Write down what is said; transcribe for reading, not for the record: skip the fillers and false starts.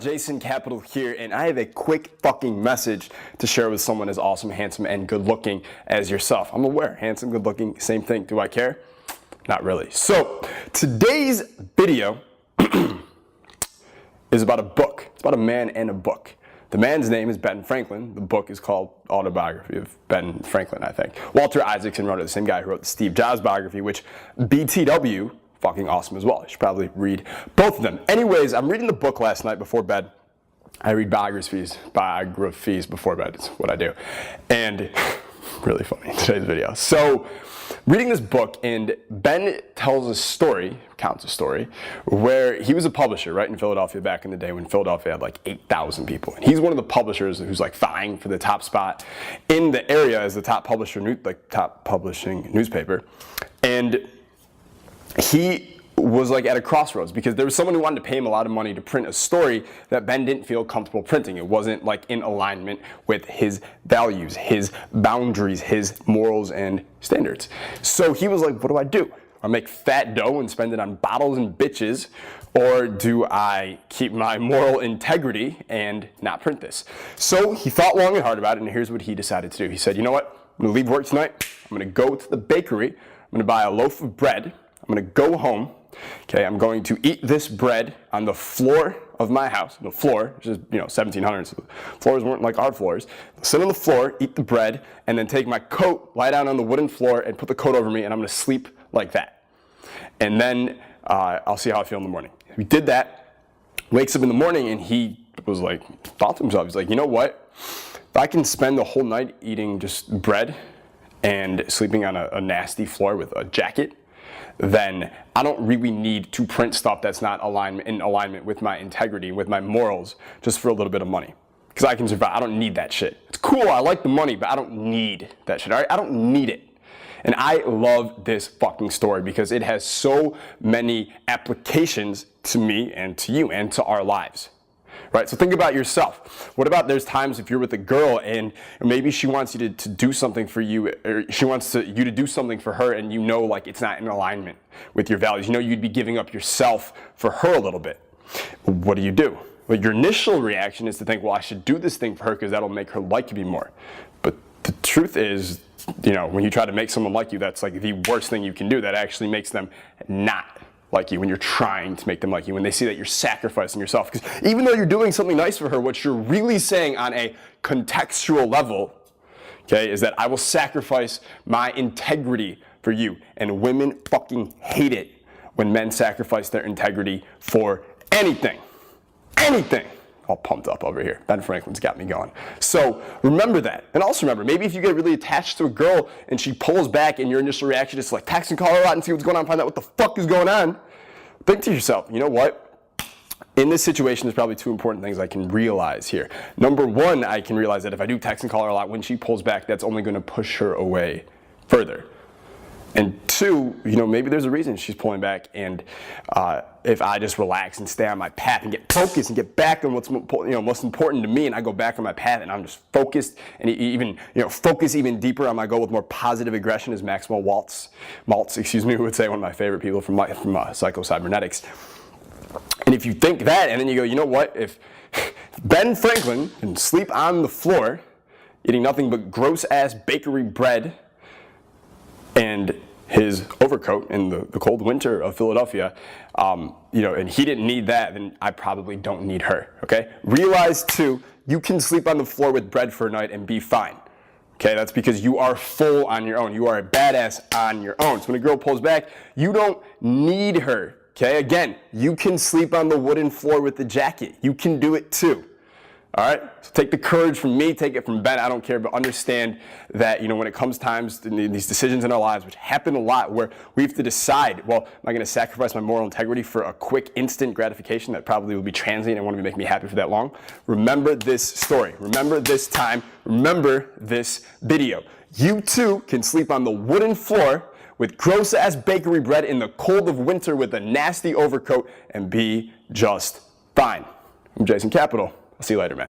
Jason Capital here, and I have a quick fucking message to share with someone as awesome, handsome, and good looking as yourself. I'm aware, handsome, good looking, same thing. Do I care? Not really. So, today's video is about a book. It's about a man and a book. The man's name is Ben Franklin. The book is called Autobiography of Ben Franklin, I think. Walter Isaacson wrote it, the same guy who wrote the Steve Jobs biography, which BTW, fucking awesome as well. I should probably read both of them. Anyways, I'm reading the book last night before bed. I read biographies before bed. It's what I do. And really funny in today's video. So, reading this book, and Ben tells a story, counts a story, where he was a publisher, right, in Philadelphia back in the day when Philadelphia had like 8,000 people. And he's one of the publishers who's like vying for the top spot in the area as the top publisher, top publishing newspaper. And he was like at a crossroads because there was someone who wanted to pay him a lot of money to print a story that Ben didn't feel comfortable printing. It wasn't like in alignment with his values, his boundaries, his morals and standards. So he was like, what do I do? I make fat dough and spend it on bottles and bitches, or do I keep my moral integrity and not print this? So he thought long and hard about it, and here's what he decided to do. He said, you know what? I'm gonna leave work tonight. I'm gonna go to the bakery. I'm gonna buy a loaf of bread. I'm gonna go home. Okay, I'm going to eat this bread on the floor of my house. The floor, which is 1700s. So floors weren't like our floors. Sit on the floor, eat the bread, and then take my coat, lie down on the wooden floor, and put the coat over me, and I'm going to sleep like that. And then I'll see how I feel in the morning. We did that. Wakes up in the morning, and he was like, thought to himself, he's like, you know what? If I can spend the whole night eating just bread and sleeping on a nasty floor with a jacket, then I don't really need to print stuff that's not in alignment with my integrity, with my morals, just for a little bit of money. Because I can survive. I don't need that shit. It's cool, I like the money, but I don't need that shit, all right? I don't need it. And I love this fucking story because it has so many applications to me and to you and to our lives. Right, so think about yourself. What about there's times if you're with a girl and maybe she wants you to do something for you, or she wants you to do something for her, and you know like it's not in alignment with your values. You know you'd be giving up yourself for her a little bit. What do? Well, your initial reaction is to think, well, I should do this thing for her because that'll make her like me more. But the truth is, when you try to make someone like you, that's like the worst thing you can do. That actually makes them not like you when you're trying to make them like you, when they see that you're sacrificing yourself. Because even though you're doing something nice for her, what you're really saying on a contextual level, okay, is that I will sacrifice my integrity for you. And women fucking hate it when men sacrifice their integrity for anything. Anything. All pumped up over here. Ben Franklin's got me going. So remember that. And also remember, maybe if you get really attached to a girl and she pulls back and your initial reaction is to like text and call her out and see what's going on, find out what the fuck is going on, think to yourself, you know what? In this situation, there's probably two important things I can realize here. Number one, I can realize that if I do text and call her a lot, when she pulls back, that's only going to push her away further. And two, maybe there's a reason she's pulling back, and if I just relax and stay on my path and get focused and get back on what's most important to me, and I go back on my path and I'm just focused and even focus even deeper on my goal with more positive aggression, as Maxwell Maltz, who would say, one of my favorite people from psycho-cybernetics. And if you think that, and then you go, you know what? If Ben Franklin can sleep on the floor, eating nothing but gross-ass bakery bread, and his overcoat in the cold winter of Philadelphia, and he didn't need that, then I probably don't need her, okay? Realize, too, you can sleep on the floor with bread for a night and be fine, okay? That's because you are full on your own. You are a badass on your own. So when a girl pulls back, you don't need her, okay? Again, you can sleep on the wooden floor with the jacket. You can do it, too. All right, so take the courage from me, take it from Ben, I don't care, but understand that, when it comes times to these decisions in our lives, which happen a lot, where we have to decide, well, am I going to sacrifice my moral integrity for a quick, instant gratification that probably will be transient and won't even make me happy for that long? Remember this story. Remember this time. Remember this video. You, too, can sleep on the wooden floor with gross-ass bakery bread in the cold of winter with a nasty overcoat and be just fine. I'm Jason Capital. I'll see you later, man.